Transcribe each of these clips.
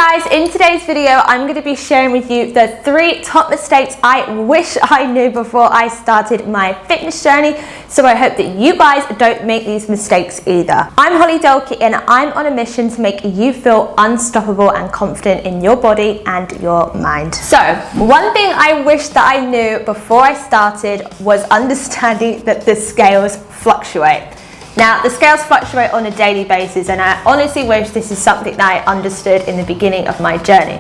guys, in today's video I'm going to be sharing with you the 3 top mistakes I wish I knew before I started my fitness journey, so I hope that you guys don't make these mistakes either. I'm Holly Delkey and I'm on a mission to make you feel unstoppable and confident in your body and your mind. So one thing I wish that I knew before I started was understanding that the scales fluctuate. Now, the scales fluctuate on a daily basis, and I honestly wish this is something that I understood in the beginning of my journey.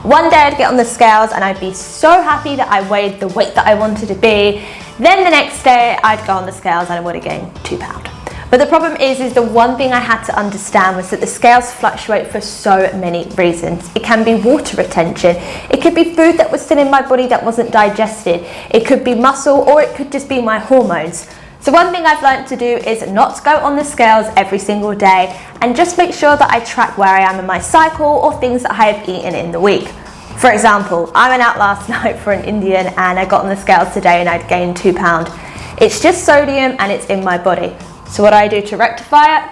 One day I'd get on the scales and I'd be so happy that I weighed the weight that I wanted to be. Then the next day I'd go on the scales and I would have gained 2 pounds. But the problem is the one thing I had to understand was that the scales fluctuate for so many reasons. It can be water retention, it could be food that was still in my body that wasn't digested, it could be muscle, or it could just be my hormones. So one thing I've learned to do is not to go on the scales every single day and just make sure that I track where I am in my cycle or things that I have eaten in the week. For example, I went out last night for an Indian and I got on the scales today and I'd gained 2 pounds. It's just sodium and it's in my body. So what do to rectify it?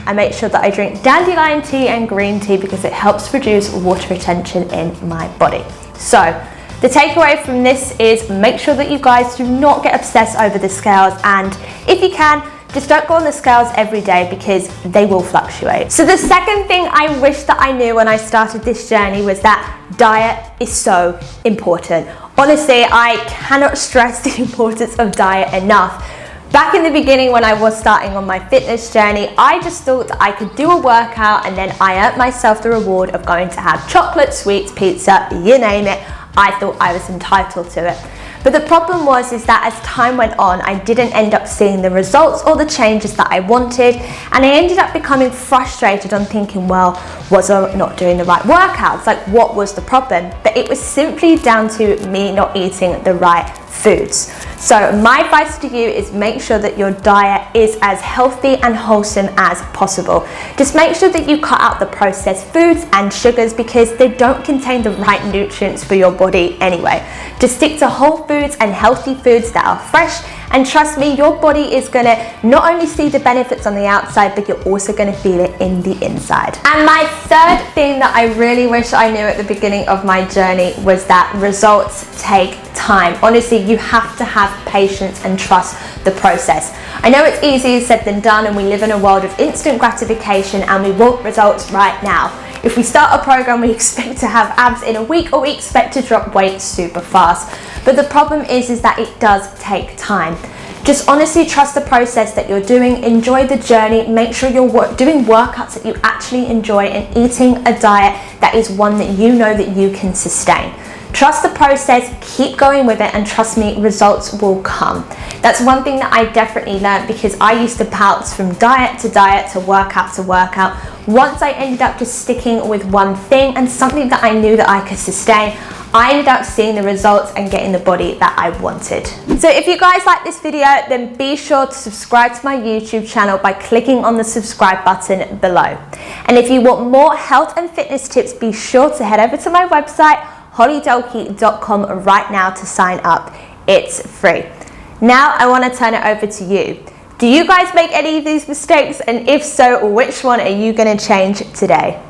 I make sure that I drink dandelion tea and green tea because it helps reduce water retention in my body. So the takeaway from this is make sure that you guys do not get obsessed over the scales, and if you can, just don't go on the scales every day because they will fluctuate. So the second thing I wish that I knew when I started this journey was that diet is so important. Honestly, I cannot stress the importance of diet enough. Back in the beginning when I was starting on my fitness journey, I just thought that I could do a workout and then I earned myself the reward of going to have chocolate, sweets, pizza, you name it. I thought I was entitled to it. But the problem was that as time went on, I didn't end up seeing the results or the changes that I wanted, and I ended up becoming frustrated on thinking, well, was I not doing the right workouts? Like, what was the problem? But it was simply down to me not eating the right foods. So my advice to you is make sure that your diet is as healthy and wholesome as possible. Just make sure that you cut out the processed foods and sugars because they don't contain the right nutrients for your body anyway. Just stick to whole foods and healthy foods that are fresh, and trust me, your body is gonna not only see the benefits on the outside, but you're also gonna feel it in the inside. And my third thing that I really wish I knew at the beginning of my journey was that results take time. Honestly, you have to have patience and trust the process. I know it's easier said than done, and we live in a world of instant gratification and we want results right now. If we start a program, we expect to have abs in a week, or we expect to drop weight super fast. But the problem is that it does take time. Just honestly trust the process that you're doing, enjoy the journey, make sure you're doing workouts that you actually enjoy and eating a diet that is one that you know that you can sustain. Trust the process, keep going with it, and trust me, results will come. That's one thing that I definitely learned because I used to bounce from diet to workout to workout. Once I ended up just sticking with one thing and something that I knew that I could sustain, I ended up seeing the results and getting the body that I wanted. So if you guys like this video, then be sure to subscribe to my YouTube channel by clicking on the subscribe button below. And if you want more health and fitness tips, be sure to head over to my website, hollydelkey.com right now to sign up. It's free. Now I want to turn it over to you. Do you guys make any of these mistakes? And if so, which one are you going to change today?